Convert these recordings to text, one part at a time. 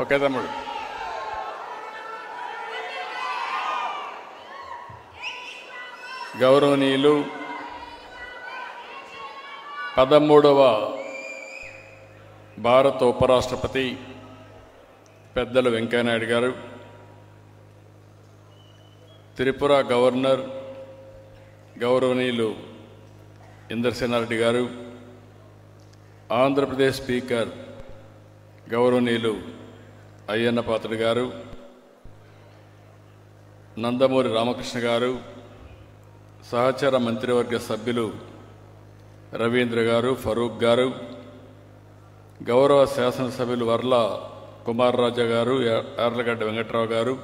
Okay తమ్ముడు. గౌరవనీయులు 13వ భారత ఉపరాష్ట్రపతి పెద్దలు వెంకయ్యనాయుడు గారు, త్రిపుర గవర్నర్ గౌరవనీయులు ఇంద్రసేనారెడ్డి గారు, ఆంధ్రప్రదేశ్ స్పీకర్ గౌరవనీయులు అయ్యన్న పాత్రుడు గారు, నందమూరి రామకృష్ణ గారు, సహచర మంత్రివర్గ సభ్యులు రవీంద్ర గారు, ఫరూక్ గారు, గౌరవ శాసనసభ్యులు వర్ల కుమార్ రాజా గారు, యార్లగడ్డ వెంకట్రావు గారు,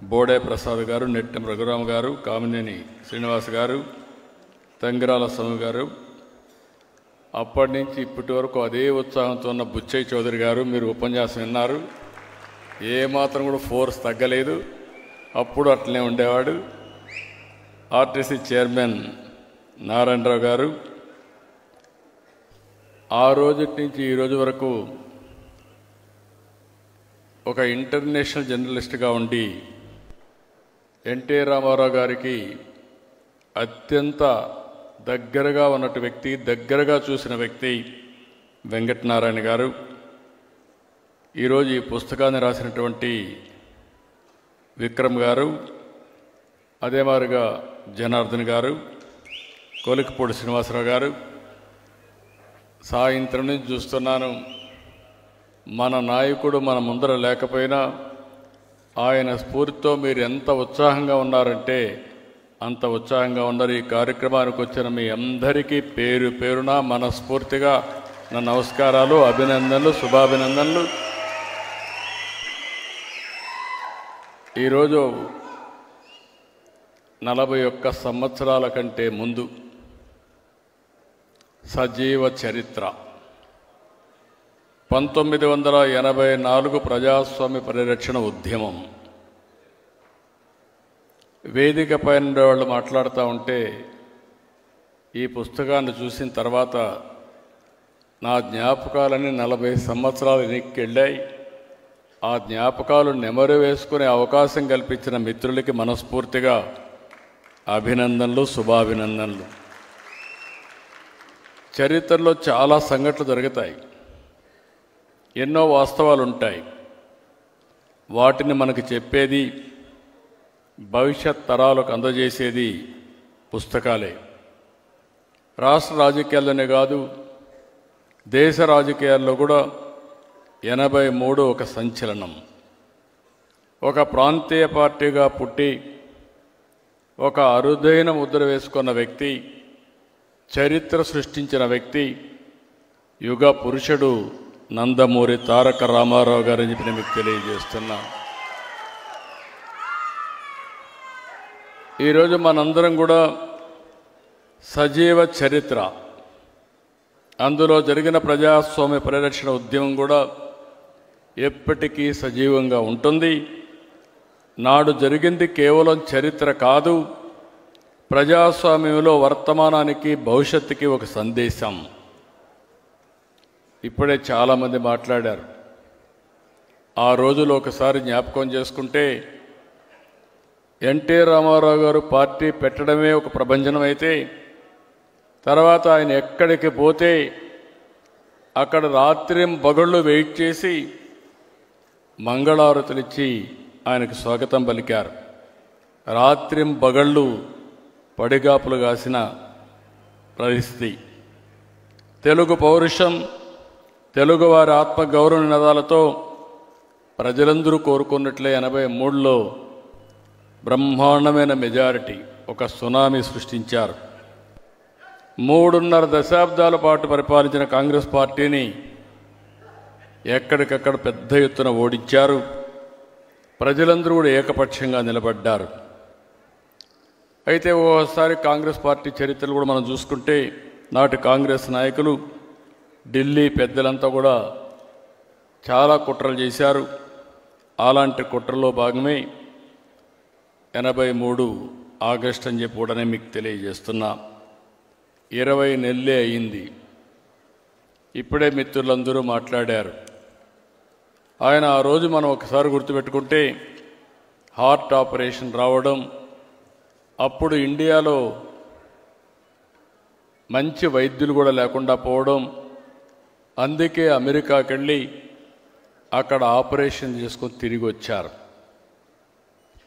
బోడే ప్రసాద్ గారు, నెట్టెం రఘురామ గారు, కామినేని శ్రీనివాస్ గారు, తంగిరాల స్వామి గారు, అప్పటి నుంచి ఇప్పటి వరకు అదే ఉత్సాహంతో ఉన్న బుచ్చయ్య చౌదరి గారు, మీరు ఉపన్యాసం విన్నారు. ఏమాత్రం కూడా ఫోర్స్ తగ్గలేదు, అప్పుడు అట్లనే ఉండేవాడు. ఆర్టీసీ చైర్మన్ నారాయణరావు గారు, ఆ రోజు నుంచి ఈ రోజు వరకు ఒక ఇంటర్నేషనల్ జర్నలిస్ట్గా ఉండి ఎన్టీ రామారావు గారికి అత్యంత దగ్గరగా ఉన్నట్టు వ్యక్తి, దగ్గరగా చూసిన వ్యక్తి వెంకటనారాయణ గారు. ఈరోజు ఈ పుస్తకాన్ని రాసినటువంటి విక్రమ్ గారు, అదే మాదిరిగా జనార్దన్ గారు, కోలికపూడి శ్రీనివాసరావు గారు. సాయంత్రం నుంచి చూస్తున్నాను, మన నాయకుడు మన ముందర లేకపోయినా ఆయన స్ఫూర్తితో మీరు ఎంత ఉత్సాహంగా ఉన్నారంటే అంత ఉత్సాహంగా ఉన్నారు. ఈ కార్యక్రమానికి వచ్చిన మీ అందరికీ పేరు పేరున మనస్ఫూర్తిగా నా నమస్కారాలు, అభినందనలు, శుభాభినందనలు. ఈరోజు 41 సంవత్సరాల కంటే ముందు సజీవ చరిత్ర 1984 ప్రజాస్వామ్య పరిరక్షణ ఉద్యమం. వేదిక పైన వాళ్ళు మాట్లాడుతూ ఉంటే ఈ పుస్తకాన్ని చూసిన తర్వాత నా జ్ఞాపకాలన్నీ 40 సంవత్సరాలు వెనక్కెళ్ళాయి. ఆ జ్ఞాపకాలు నెమరు వేసుకునే అవకాశం కల్పించిన మిత్రులకి మనస్ఫూర్తిగా అభినందనలు, శుభాభినందనలు. చరిత్రలో చాలా సంఘటనలు జరుగుతాయి, ఎన్నో వాస్తవాలు ఉంటాయి. వాటిని మనకు చెప్పేది, భవిష్యత్ తరాలకు అందజేసేది పుస్తకాలే. రాష్ట్ర రాజకీయాల్లోనే కాదు, దేశ రాజకీయాల్లో కూడా 83 ఒక సంచలనం. ఒక ప్రాంతీయ పార్టీగా పుట్టి ఒక అరుదైన ముద్ర వేసుకున్న వ్యక్తి, చరిత్ర సృష్టించిన వ్యక్తి, యుగ పురుషుడు నందమూరి తారక రామారావు గారని చెప్పి మీకు తెలియజేస్తున్నా. ఈరోజు మనందరం కూడా సజీవ చరిత్ర, అందులో జరిగిన ప్రజాస్వామ్య పరిరక్షణ ఉద్యమం కూడా ఎప్పటికీ సజీవంగా ఉంటుంది. నాడు జరిగింది కేవలం చరిత్ర కాదు, ప్రజాస్వామ్యంలో వర్తమానానికి, భవిష్యత్తుకి ఒక సందేశం. ఇప్పుడే చాలామంది మాట్లాడారు. ఆ రోజులు ఒకసారి జ్ఞాపకం చేసుకుంటే ఎన్టీ రామారావు గారు పార్టీ పెట్టడమే ఒక ప్రభంజనం అయితే, తర్వాత ఆయన ఎక్కడికి పోతే అక్కడ రాత్రింబగళ్ళు వెయిట్ చేసి మంగళారతులిచ్చి ఆయనకు స్వాగతం పలికారు. రాత్రింబగళ్ళు పడిగాపులు కాసిన పరిస్థితి. తెలుగు పౌరుషం, తెలుగువారి ఆత్మగౌరవ నినాదాలతో ప్రజలందరూ కోరుకున్నట్లే 83లో బ్రహ్మాండమైన మెజారిటీ, ఒక సునామీ సృష్టించారు. 3.5 దశాబ్దాల పాటు పరిపాలించిన కాంగ్రెస్ పార్టీని ఎక్కడికక్కడ పెద్ద ఎత్తున ఓడించారు. ప్రజలందరూ కూడా ఏకపక్షంగా నిలబడ్డారు. అయితే ఓసారి కాంగ్రెస్ పార్టీ చరిత్రలు కూడా మనం చూసుకుంటే, నాటి కాంగ్రెస్ నాయకులు, ఢిల్లీ పెద్దలంతా కూడా చాలా కుట్రలు చేశారు. అలాంటి కుట్రలో భాగమే 83 ఆగస్టు అని చెప్పి కూడా మీకు తెలియజేస్తున్నా. 20 నెలలే అయింది. ఇప్పుడే మిత్రులందరూ మాట్లాడారు. ఆయన ఆ రోజు మనం ఒకసారి గుర్తుపెట్టుకుంటే హార్ట్ ఆపరేషన్ రావడం, అప్పుడు ఇండియాలో మంచి వైద్యులు కూడా లేకుండా పోవడం, అందుకే అమెరికాకి వెళ్ళి అక్కడ ఆపరేషన్ చేసుకొని తిరిగి వచ్చారు.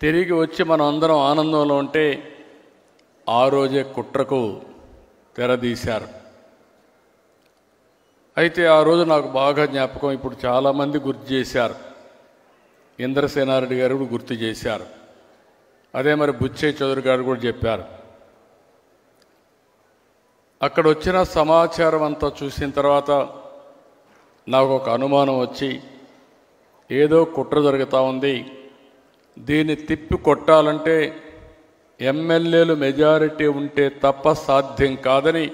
తిరిగి వచ్చి మనం అందరం ఆనందంలో ఉంటే ఆ రోజే కుట్రకు తెరదీశారు. అయితే ఆ రోజు నాకు బాగా జ్ఞాపకం, ఇప్పుడు చాలామంది గుర్తు చేశారు. ఇంద్రసేనారెడ్డి గారు కూడా గుర్తు చేశారు, అదే మరి బుచ్చయ్య చౌదరి గారు కూడా చెప్పారు. అక్కడ వచ్చిన సమాచారం అంతా చూసిన తర్వాత నాకు ఒక అనుమానం వచ్చి, ఏదో కుట్ర జరుగుతూ ఉంది, దీన్ని తిప్పి కొట్టాలంటే ఎమ్మెల్యేలు మెజారిటీ ఉంటే తప్ప సాధ్యం కాదని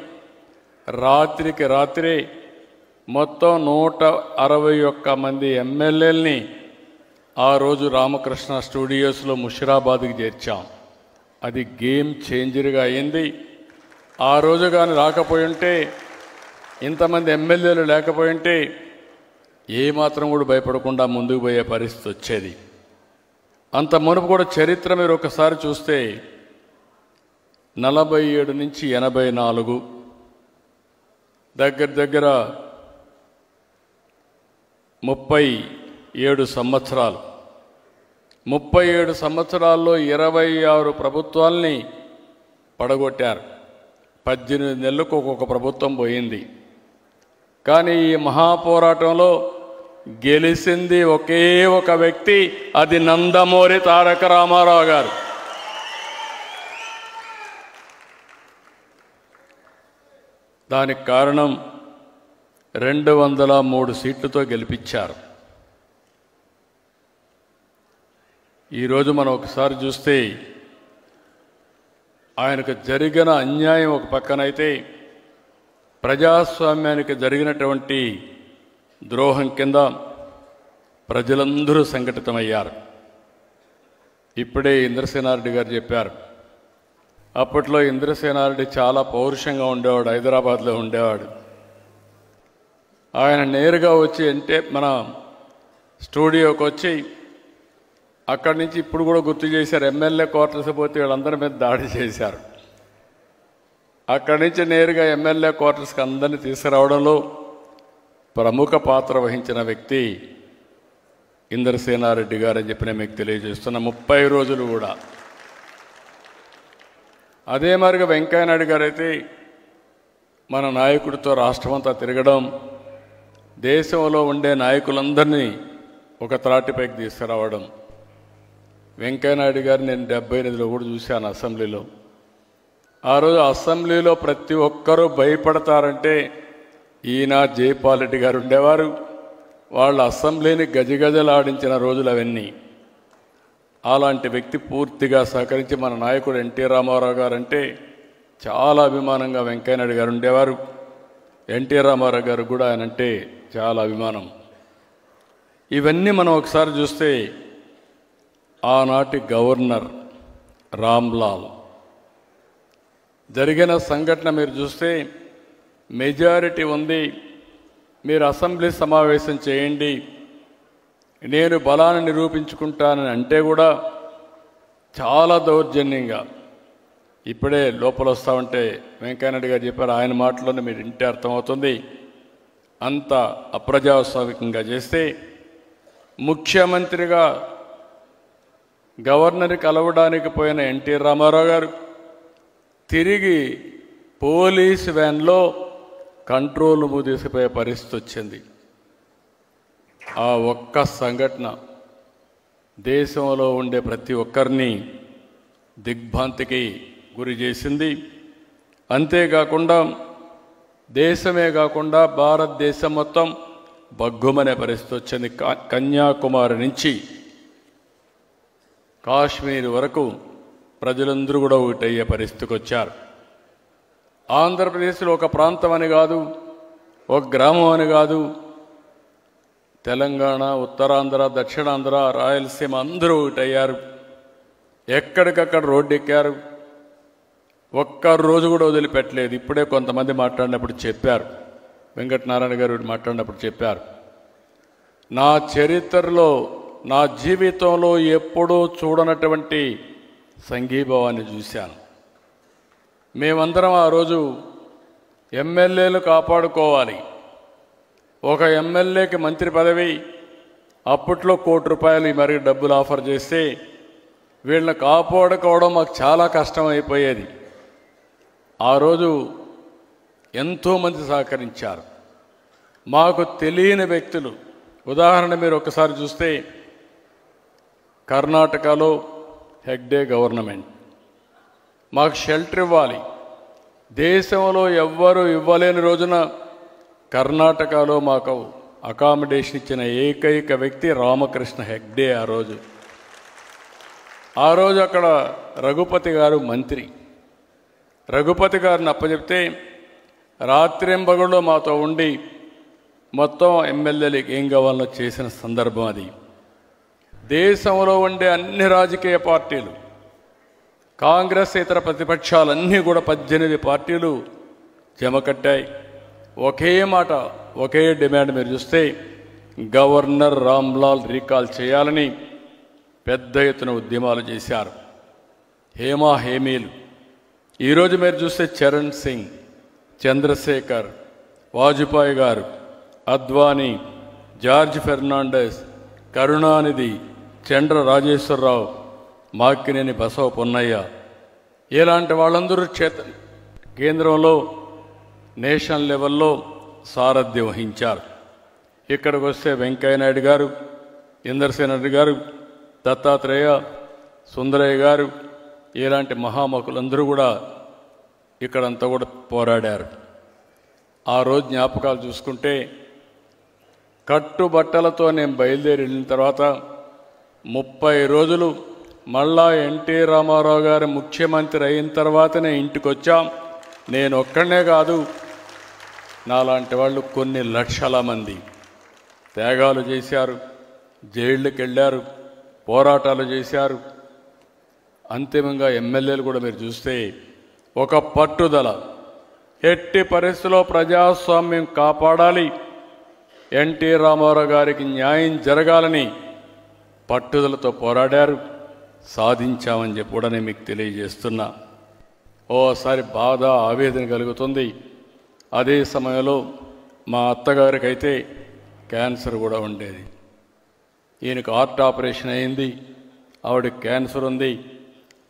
రాత్రికి రాత్రే మొత్తం 161 మంది ఎమ్మెల్యేలని ఆ రోజు రామకృష్ణ స్టూడియోస్లో ముషిరాబాద్కి చేర్చాం. అది గేమ్ చేంజర్గా అయింది. ఆ రోజు కానీ రాకపోయి ఉంటే, ఇంతమంది ఎమ్మెల్యేలు లేకపోయి ఉంటే ఏమాత్రం కూడా భయపడకుండా ముందుకు పోయే పరిస్థితి వచ్చేది. అంత మునుపు కూడా చరిత్ర మీరు ఒకసారి చూస్తే 47 నుంచి 84 దగ్గర 37 సంవత్సరాలు. 37 సంవత్సరాల్లో 26 ప్రభుత్వాల్ని పడగొట్టారు. 18 నెలలకు ఒక్కొక్క ప్రభుత్వం పోయింది. కానీ ఈ మహాపోరాటంలో గెలిచింది ఒకే ఒక వ్యక్తి, అది నందమూరి తారక రామారావు గారు. దానికి కారణం 203 సీట్లతో గెలిపించారు. ఈరోజు మనం ఒకసారి చూస్తే ఆయనకు జరిగిన అన్యాయం ఒక పక్కనైతే, ప్రజాస్వామ్యానికి జరిగినటువంటి ద్రోహం కింద ప్రజలందరూ సంఘటితమయ్యారు. ఇప్పుడే ఇంద్రసేనారెడ్డి గారు చెప్పారు, అప్పట్లో ఇంద్రసేనారెడ్డి చాలా పౌరుషంగా ఉండేవాడు, హైదరాబాద్లో ఉండేవాడు. ఆయన నేరుగా వచ్చి అంటే మన స్టూడియోకి వచ్చి అక్కడి నుంచి ఇప్పుడు కూడా గుర్తు చేశారు, ఎమ్మెల్యే క్వార్టర్స్ పోతే వీళ్ళందరి మీద దాడి చేశారు. అక్కడి నుంచి నేరుగా ఎమ్మెల్యే క్వార్టర్స్కి అందరినీ తీసుకురావడంలో ప్రముఖ పాత్ర వహించిన వ్యక్తి ఇంద్రసేనారెడ్డి గారు అని చెప్పి నేను మీకు తెలియజేస్తున్న. 30 రోజులు కూడా అదే మరిగా వెంకయ్యనాయుడు గారు అయితే మన నాయకుడితో రాష్ట్రమంతా తిరగడం, దేశంలో ఉండే నాయకులందరినీ ఒక త్రాటిపైకి తీసుకురావడం. వెంకయ్యనాయుడు గారు నేను 78లో కూడా చూశాను అసెంబ్లీలో. ఆ రోజు అసెంబ్లీలో ప్రతి ఒక్కరూ భయపడతారంటే ఈయన జైపాల్ రెడ్డి గారు ఉండేవారు. వాళ్ళ అసెంబ్లీని గజగజలాడించిన రోజులు అవన్నీ. అలాంటి వ్యక్తి పూర్తిగా సహకరించి మన నాయకుడు ఎన్టీ రామారావు గారు అంటే చాలా అభిమానంగా వెంకయ్యనాయుడు గారు ఉండేవారు. ఎన్టీ రామారావు గారు కూడా ఆయన అంటే చాలా అభిమానం. ఇవన్నీ మనం ఒకసారి చూస్తే ఆనాటి గవర్నర్ రామ్లాల్ జరిగిన సంఘటన మీరు చూస్తే, మెజారిటీ ఉంది, మీరు అసెంబ్లీ సమావేశం చేయండి, నేను బలాన్ని నిరూపించుకుంటానని అంటే కూడా చాలా దౌర్జన్యంగా, ఇప్పుడే లోపల వస్తామంటే వెంకయ్యనాయుడు గారు చెప్పారు, ఆయన మాటలోనే మీరు ఇంటే అర్థమవుతుంది, అంత అప్రజాస్వామికంగా చేస్తే ముఖ్యమంత్రిగా గవర్నర్ని కలవడానికి పోయిన ఎన్టీ రామారావు గారు తిరిగి పోలీసు వ్యాన్లో కంట్రోల్ తీసుకుపోయే పరిస్థితి వచ్చింది. ఆ ఒక్క సంఘటన దేశంలో ఉండే ప్రతి ఒక్కరిని దిగ్భ్రాంతికి గురి చేసింది. అంతేకాకుండా దేశమే కాకుండా భారతదేశం మొత్తం బగ్గుమనే పరిస్థితి వచ్చింది. కన్యాకుమారి నుంచి కాశ్మీర్ వరకు ప్రజలందరూ కూడా ఒకటయ్యే పరిస్థితికి వచ్చారు. ఆంధ్రప్రదేశ్లో ఒక ప్రాంతం అని కాదు, ఒక గ్రామం అని కాదు, తెలంగాణ, ఉత్తరాంధ్ర, దక్షిణాంధ్ర, రాయలసీమ అందరూ ఒకటయ్యారు. ఎక్కడికక్కడ రోడ్డు ఎక్కారు. ఒక్క రోజు కూడా వదిలిపెట్టలేదు. ఇప్పుడే కొంతమంది మాట్లాడినప్పుడు చెప్పారు, వెంకటనారాయణ గారు మాట్లాడినప్పుడు చెప్పారు, నా చరిత్రలో నా జీవితంలో ఎప్పుడూ చూడనటువంటి సంఘీభావాన్ని చూశాను. మేమందరం ఆ రోజు ఎమ్మెల్యేలు కాపాడుకోవాలి. ఒక ఎమ్మెల్యేకి మంత్రి పదవి అప్పట్లో ₹1 కోటి మరి డబ్బులు ఆఫర్ చేస్తే వీళ్ళని కాపాడుకోవడం మాకు చాలా కష్టమైపోయేది. ఆ రోజు ఎంతోమంది సహకరించారు. మాకు తెలియని వ్యక్తులు, ఉదాహరణ మీరు ఒకసారి చూస్తే కర్ణాటకలో హెగ్డే గవర్నమెంట్ మాకు షెల్టర్ ఇవ్వాలి, దేశంలో ఎవ్వరూ ఇవ్వలేని రోజున కర్ణాటకలో మాకు అకామిడేషన్ ఇచ్చిన ఏకైక వ్యక్తి రామకృష్ణ హెగ్డే. ఆ రోజు అక్కడ రఘుపతి గారు మంత్రి. రఘుపతి గారిని అప్పచెప్తే రాత్రింబగళ్ళు మాతో ఉండి మొత్తం ఎమ్మెల్యేలకు ఏం కావాలో చేసిన సందర్భం అది. దేశంలో ఉండే అన్ని రాజకీయ పార్టీలు, కాంగ్రెస్ ఇతర ప్రతిపక్షాలన్నీ కూడా 18 పార్టీలు జమ కట్టాయి. ఒకే మాట, ఒకే డిమాండ్. మీరు చూస్తే గవర్నర్ రామ్లాల్ రీకాల్ చేయాలని పెద్ద ఎత్తున ఉద్యమాలు చేశారు. హేమీలు. ఈరోజు మీరు చూస్తే చరణ్ సింగ్, చంద్రశేఖర్, వాజ్పేయి గారు, అద్వానీ, జార్జ్ ఫెర్నాండెస్, కరుణానిధి, చండ్ర రాజేశ్వరరావు, మాకినేని బసవ పొన్నయ్య, ఇలాంటి వాళ్ళందరూ కేంద్రంలో నేషనల్ లెవెల్లో సారథ్యం వహించారు. ఇక్కడికి వస్తే వెంకయ్యనాయుడు గారు, ఇందర్సేన్ రెడ్డి గారు, దత్తాత్రేయ, సుందరయ్య గారు, ఇలాంటి మహామకులందరూ కూడా ఇక్కడంతా కూడా పోరాడారు. ఆ రోజు జ్ఞాపకాలు చూసుకుంటే కట్టుబట్టలతో నేను బయలుదేరి వెళ్ళిన తర్వాత 30 రోజులు మళ్ళా ఎన్టీ రామారావు గారు ముఖ్యమంత్రి అయిన తర్వాతనే ఇంటికి వచ్చాం. నేను ఒక్కడనే కాదు, నాలాంటి వాళ్ళు కొన్ని లక్షల మంది త్యాగాలు చేశారు, జైళ్ళకి వెళ్ళారు, పోరాటాలు చేశారు. అంతిమంగా ఎమ్మెల్యేలు కూడా మీరు చూస్తే ఒక పట్టుదల, ఎట్టి పరిస్థితుల్లో ప్రజాస్వామ్యం కాపాడాలి, ఎన్టీ రామారావు గారికి న్యాయం జరగాలని పట్టుదలతో పోరాడారు. సాధించామని చెప్పి కూడా నేను మీకు తెలియజేస్తున్నా. ఓసారి బాధ, ఆవేదన కలుగుతుంది. అదే సమయంలో మా అత్తగారికి అయితే క్యాన్సర్ కూడా ఉండేది. ఈయనకు హార్ట్ ఆపరేషన్ అయింది, ఆవిడకి క్యాన్సర్ ఉంది.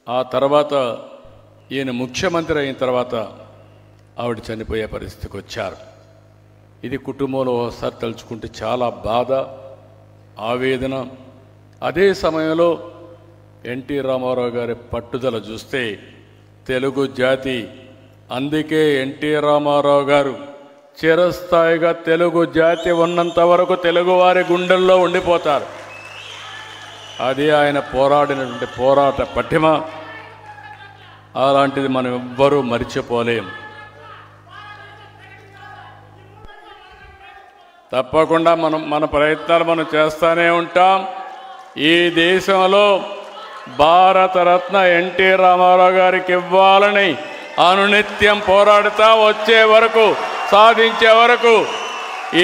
ఆ తర్వాత ఈయన ముఖ్యమంత్రి అయిన తర్వాత ఆవిడ చనిపోయే పరిస్థితికి వచ్చారు. ఇది కుటుంబంలో ఒకసారి తలుచుకుంటే చాలా బాధ, ఆవేదన. అదే సమయంలో ఎన్టీ రామారావు గారి పట్టుదల చూస్తే తెలుగు జాతి, అందుకే ఎన్టీ రామారావు గారు చిరస్థాయిగా తెలుగు జాతి ఉన్నంత వరకు తెలుగువారి గుండెల్లో ఉండిపోతారు. అది ఆయన పోరాడినటువంటి పోరాట పటిమ. అలాంటిది మనం ఎవ్వరూ మరిచిపోలేం. తప్పకుండా మన ప్రయత్నాలు మనం చేస్తూనే ఉంటాం. ఈ దేశంలో భారతరత్న ఎన్టీ రామారావు గారికి ఇవ్వాలని అనునిత్యం పోరాడుతా వచ్చే వరకు, సాధించే వరకు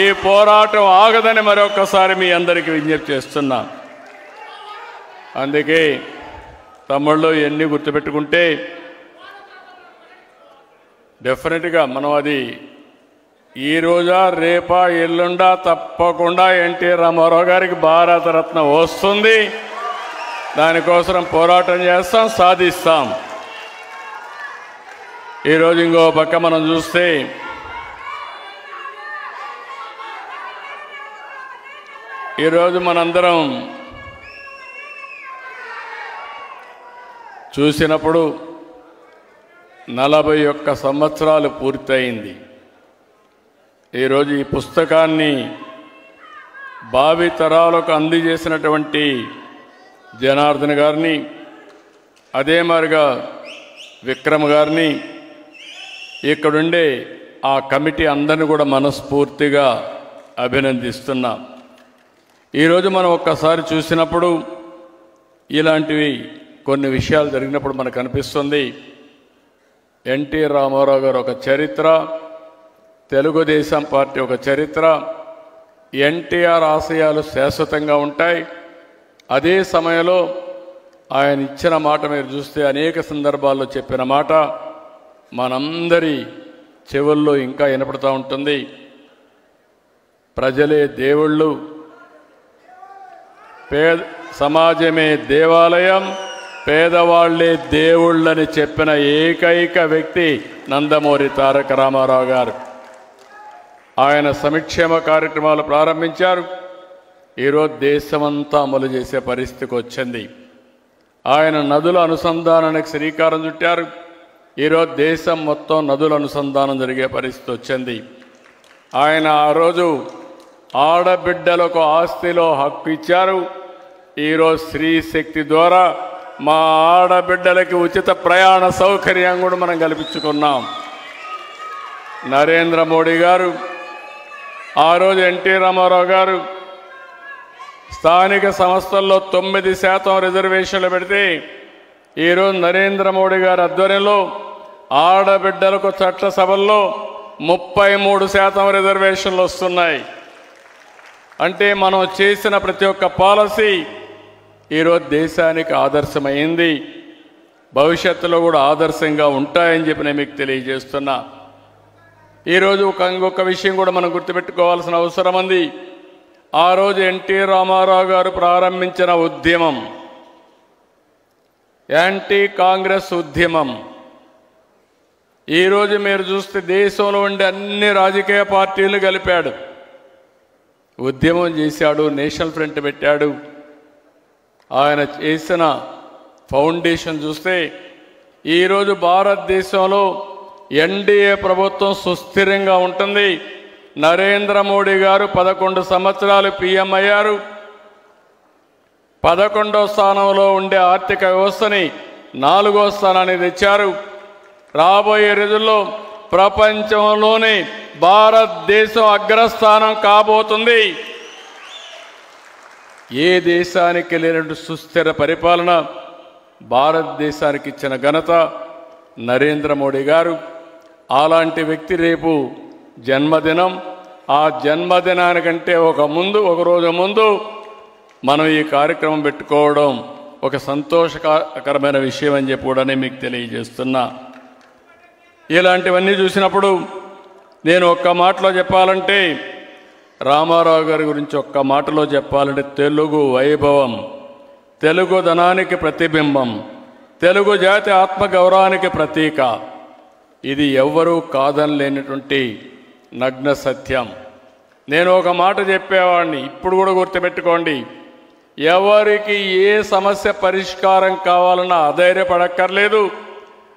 ఈ పోరాటం ఆగదని మరొకసారి మీ అందరికీ విజ్ఞప్తి చేస్తున్నా. అందుకే తమ్ముళ్ళు ఎన్ని గుర్తుపెట్టుకుంటే డెఫినెట్గా మనం అది ఈ రోజా రేపా ఎల్లుండా తప్పకుండా ఎన్టీ రామారావు గారికి భారతరత్న వస్తుంది. దానికోసం పోరాటం చేస్తాం, సాధిస్తాం. ఈరోజు ఇంకో పక్క మనం చూస్తే ఈరోజు మనందరం చూసినప్పుడు 41 సంవత్సరాలు పూర్తయింది. ఈరోజు ఈ పుస్తకాన్ని భావితరాలకు అందజేసినటువంటి జనార్దన్ గారిని, అదే మాదిరిగా విక్రమ్ గారిని, ఇక్కడుండే ఆ కమిటీ అందరిని కూడా మనస్ఫూర్తిగా అభినందిస్తున్నా. ఈరోజు మనం ఒక్కసారి చూసినప్పుడు ఇలాంటివి కొన్ని విషయాలు జరిగినప్పుడు మనకు అనిపిస్తుంది ఎన్టీ రామారావు గారు ఒక చరిత్ర, తెలుగుదేశం పార్టీ ఒక చరిత్ర, ఎన్టీఆర్ ఆశయాలు శాశ్వతంగా ఉంటాయి. అదే సమయంలో ఆయన ఇచ్చిన మాట మీరు చూస్తే అనేక సందర్భాల్లో చెప్పిన మాట మనందరి చెవుల్లో ఇంకా వినపడుతూ ఉంటుంది. ప్రజలే దేవుళ్ళు, సమాజమే దేవాలయం, పేదవాళ్లే దేవుళ్ళని చెప్పిన ఏకైక వ్యక్తి నందమూరి తారక రామారావు గారు. ఆయన సంక్షేమ కార్యక్రమాలు ప్రారంభించారు. ఈరోజు దేశమంతా అమలు చేసే పరిస్థితికి వచ్చింది. ఆయన నదుల అనుసంధానానికి శ్రీకారం చుట్టారు. ఈరోజు దేశం మొత్తం నదుల అనుసంధానం జరిగే పరిస్థితి వచ్చింది. ఆయన ఆ రోజు ఆడబిడ్డలకు ఆస్తిలో హక్కు ఇచ్చారు. ఈరోజు స్త్రీ శక్తి ద్వారా మా ఆడబిడ్డలకి ఉచిత ప్రయాణ సౌకర్యం కూడా మనం కల్పించుకున్నాం. నరేంద్ర మోడీ గారు, ఆ రోజు ఎన్టీ రామారావు గారు స్థానిక సంస్థల్లో 9% రిజర్వేషన్లు పెడితే ఈరోజు నరేంద్ర మోడీ గారి ఆధ్వర్యంలో ఆడబిడ్డలకు చట్టసభల్లో 33% రిజర్వేషన్లు వస్తున్నాయి. అంటే మనం చేసిన ప్రతి ఒక్క పాలసీ ఈరోజు దేశానికి ఆదర్శమైంది. భవిష్యత్తులో కూడా ఆదర్శంగా ఉంటాయని చెప్పి నేను మీకు తెలియజేస్తున్నా. ఈరోజు ఇంకొక విషయం కూడా మనం గుర్తుపెట్టుకోవాల్సిన అవసరం ఉంది. ఆ రోజు ఎన్టీ రామారావు గారు ప్రారంభించిన ఉద్యమం యాంటీ కాంగ్రెస్ ఉద్యమం. ఈరోజు మీరు చూస్తే దేశంలో ఉండే అన్ని రాజకీయ పార్టీలు కలిపాడు, ఉద్యమం చేశాడు, నేషనల్ ఫ్రంట్ పెట్టాడు. ఆయన చేసిన ఫౌండేషన్ చూస్తే ఈరోజు భారతదేశంలో ఎన్డీఏ ప్రభుత్వం సుస్థిరంగా ఉంటుంది. నరేంద్ర మోడీ గారు 11 సంవత్సరాలు పీఎం అయ్యారు. 11వ స్థానంలో ఉండే ఆర్థిక వ్యవస్థని 4వ స్థానాన్ని తెచ్చారు. రాబోయే రోజుల్లో ప్రపంచంలోనే భారతదేశం అగ్రస్థానం కాబోతుంది. ఏ దేశానికి లేనట్టు సుస్థిర పరిపాలన భారతదేశానికి ఇచ్చిన ఘనత నరేంద్ర మోడీ గారు. అలాంటి వ్యక్తి రేపు జన్మదినం. ఆ జన్మదినానికంటే ఒక రోజు ముందు మనం ఈ కార్యక్రమం పెట్టుకోవడం ఒక సంతోషకరమైన విషయం అని చెప్పి కూడా మీకు తెలియజేస్తున్నా. ఇలాంటివన్నీ చూసినప్పుడు నేను ఒక్క మాటలో చెప్పాలంటే, రామారావు గారి గురించి ఒక్క మాటలో చెప్పాలంటే, తెలుగు వైభవం, తెలుగుదనానికి ప్రతిబింబం, తెలుగు జాతి ఆత్మగౌరవానికి ప్రతీక. ఇది ఎవ్వరూ కాదనలేనటువంటి నగ్న సత్యం. నేను ఒక మాట చెప్పేవాడిని, ఇప్పుడు కూడా గుర్తుపెట్టుకోండి. ఎవరికి ఏ సమస్య పరిష్కారం కావాలన్నా అధైర్యపడక్కర్లేదు.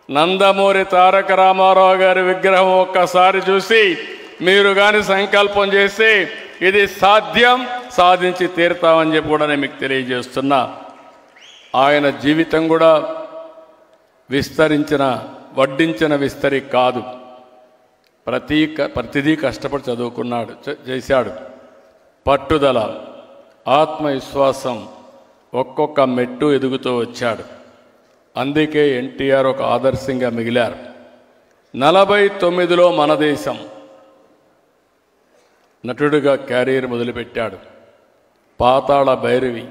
నందమూరి తారక రామారావు గారి విగ్రహం ఒక్కసారి చూసి మీరు కానీ సంకల్పం చేస్తే ఇది సాధ్యం, సాధించి తీరుతామని చెప్పి కూడా నేను మీకు తెలియజేస్తున్నా. ఆయన జీవితం కూడా వడ్డించిన విస్తరి కాదు. ప్రతిదీ కష్టపడి చదువుకున్నాడు, చేశాడు. పట్టుదల, ఆత్మవిశ్వాసం, ఒక్కొక్క మెట్టు ఎదుగుతూ వచ్చాడు. అందుకే ఎన్టీఆర్ ఒక ఆదర్శంగా మిగిలారు. 49లో మన దేశం నటుడిగా క్యారియర్ మొదలుపెట్టాడు. పాతాళ భైరవి,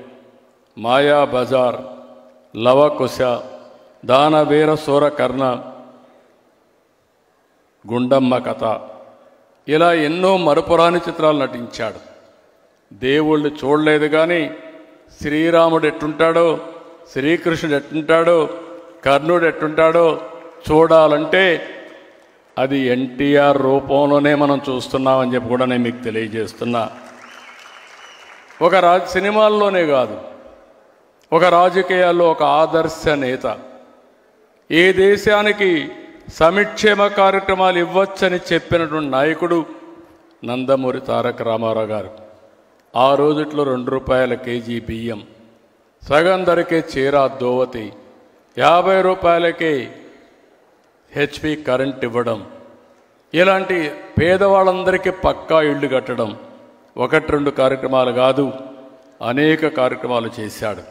మాయా బజార్, లవకుశ, దానవీర సూరకర్ణ, గుండమ్మ కథ, ఇలా ఎన్నో మరుపురాని చిత్రాలు నటించాడు. దేవుళ్ళు చూడలేదు కానీ శ్రీరాముడు ఎట్టుంటాడో, శ్రీకృష్ణుడు ఎట్టుంటాడో, కర్ణుడు ఎట్టుంటాడో చూడాలంటే అది ఎన్టీఆర్ రూపంలోనే మనం చూస్తున్నామని చెప్పి కూడా నేను మీకు తెలియజేస్తున్నా. సినిమాల్లోనే కాదు, ఒక రాజకీయాల్లో ఒక ఆదర్శ నేత. ఏ దేశానికి సంక్షేమ కార్యక్రమాలు ఇవ్వచ్చని చెప్పినటువంటి నాయకుడు నందమూరి తారక రామారావు గారు. ఆ రోజుట్లో 2 రూపాయల కేజీ బియ్యం, సగం ధరకే చీర దోవతి, 50 రూపాయలకే హెచ్పి కరెంట్ ఇవ్వడం, ఇలాంటి పేదవాళ్ళందరికీ పక్కా ఇళ్ళు కట్టడం 1-2 కార్యక్రమాలు కాదు, అనేక కార్యక్రమాలు చేశాడు.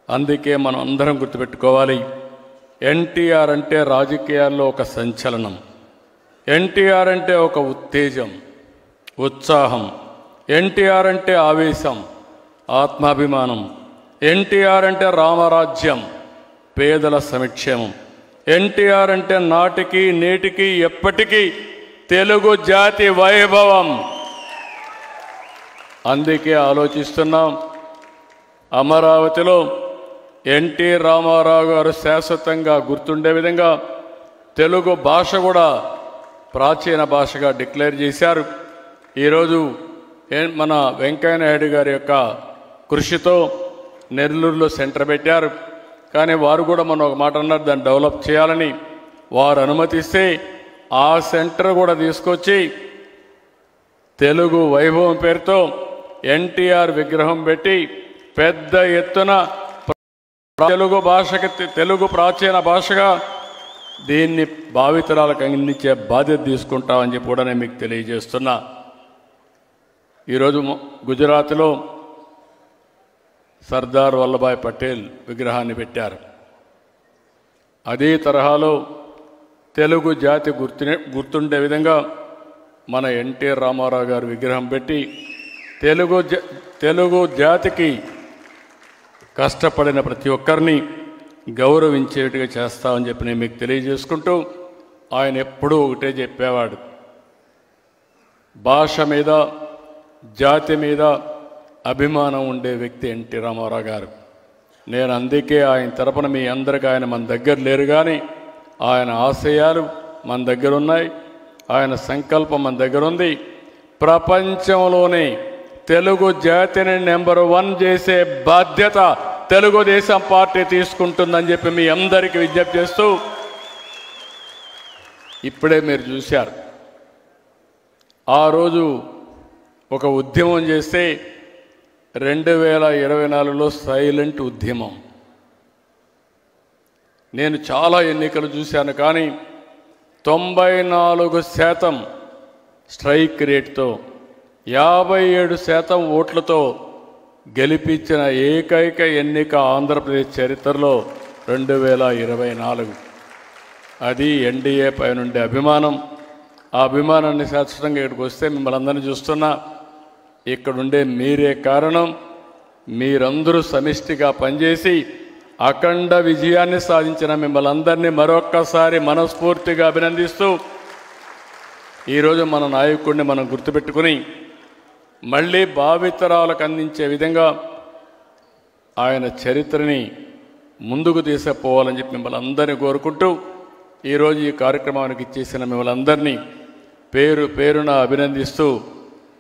అందుకే మనం అందరం గుర్తుపెట్టుకోవాలి, ఎన్టీఆర్ అంటే రాజకీయాల్లో ఒక సంచలనం. ఎన్టీఆర్ అంటే ఒక ఉత్తేజం, ఉత్సాహం, ఎన్టీఆర్ అంటే ఆవేశం, ఆత్మాభిమానం. ఎన్టీఆర్ అంటే రామరాజ్యం, పేదల సంక్షేమం. ఎన్టీఆర్ అంటే నాటికి నేటికి ఎప్పటికీ తెలుగు జాతి వైభవం. అందుకే ఆలోచిస్తున్నాం, అమరావతిలో ఎన్టీ రామారావు గారు శాశ్వతంగా గుర్తుండే విధంగా తెలుగు భాష కూడా ప్రాచీన భాషగా డిక్లేర్ చేశారు. ఈరోజు మన వెంకయ్య నాయుడు గారి యొక్క కృషితో నెల్లూరులో సెంటర్ పెట్టారు. కానీ వారు కూడా మనం ఒక మాట అన్నారు, దాన్ని డెవలప్ చేయాలని. వారు అనుమతిస్తే ఆ సెంటర్ కూడా తీసుకొచ్చి తెలుగు వైభవం పేరుతో ఎన్టీఆర్ విగ్రహం పెట్టి పెద్ద ఎత్తున తెలుగు భాషకి, తెలుగు ప్రాచీన భాషగా దీన్ని భావితరాలకు అందించే బాధ్యత తీసుకుంటామని చెప్పి కూడా నేను మీకు తెలియజేస్తున్నా. ఈరోజు గుజరాత్లో సర్దార్ వల్లభాయ్ పటేల్ విగ్రహాన్ని పెట్టారు. అదే తరహాలో తెలుగు జాతి గుర్తుండే విధంగా మన ఎన్టీ రామారావు గారు విగ్రహం పెట్టి తెలుగు జాతికి కష్టపడిన ప్రతి ఒక్కరిని గౌరవించేట్టుగా చేస్తామని చెప్పి నేను మీకు తెలియజేసుకుంటూ, ఆయన ఎప్పుడూ ఒకటే చెప్పేవాడు, భాష మీద జాతి మీద అభిమానం ఉండే వ్యక్తి ఎన్టీ రామారావు గారు. నేను అందుకే ఆయన తరపున మీ అందరికీ, ఆయన మన దగ్గర లేరు కానీ ఆయన ఆశయాలు మన దగ్గర ఉన్నాయి, ఆయన సంకల్పం మన దగ్గర ఉంది. ప్రపంచంలోనే తెలుగు జాతిని నెంబర్ 1 చేసే బాధ్యత తెలుగుదేశం పార్టీ తీసుకుంటుందని చెప్పి మీ అందరికీ విజ్ఞప్తి చేస్తూ, ఇప్పుడే మీరు చూశారు, ఆ రోజు ఒక ఉద్యమం చేస్తే 2024లో సైలెంట్ ఉద్యమం. నేను చాలా ఎన్నికలు చూశాను కానీ 94% స్ట్రైక్ రేట్తో 57% ఓట్లతో గెలిపించిన ఏకైక ఎన్నిక ఆంధ్రప్రదేశ్ చరిత్రలో 2024. అది ఎన్డీఏ పై నుండి అభిమానం. ఆ అభిమానాన్ని శాశ్వతంగా ఇక్కడికి వస్తే మిమ్మల్ని అందరినీ చూస్తున్నా, ఇక్కడుండే మీరే కారణం. మీరందరూ సమిష్టిగా పనిచేసి అఖండ విజయాన్ని సాధించిన మిమ్మల్ని అందరినీ మరొక్కసారి మనస్ఫూర్తిగా అభినందిస్తూ, ఈరోజు మన నాయకుడిని మనం గుర్తుపెట్టుకుని మళ్ళీ భావితరాలకు అందించే విధంగా ఆయన చరిత్రని ముందుకు తీసుకుపోవాలని చెప్పి మిమ్మల్ని అందరినీ కోరుకుంటూ, ఈరోజు ఈ కార్యక్రమానికి ఇచ్చేసిన మిమ్మల్ని అందరినీ పేరు పేరున అభినందిస్తూ,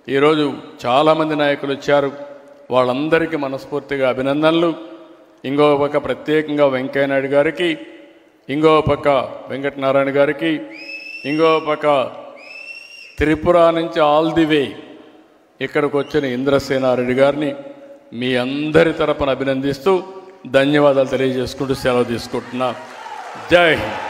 ఈరోజు చాలామంది నాయకులు వచ్చారు, వాళ్ళందరికీ మనస్ఫూర్తిగా అభినందనలు. ఇంకో పక్క ప్రత్యేకంగా వెంకయ్య నాయుడు గారికి, ఇంకో పక్క వెంకటనారాయణ గారికి, ఇంకో పక్క త్రిపుర నుంచి ఆల్ ది వే ఇక్కడికి వచ్చిన ఇంద్రసేనారెడ్డి గారిని మీ అందరి తరపున అభినందిస్తూ ధన్యవాదాలు తెలియజేసుకుంటూ సెలవు తీసుకుంటున్నా. జై హింద్.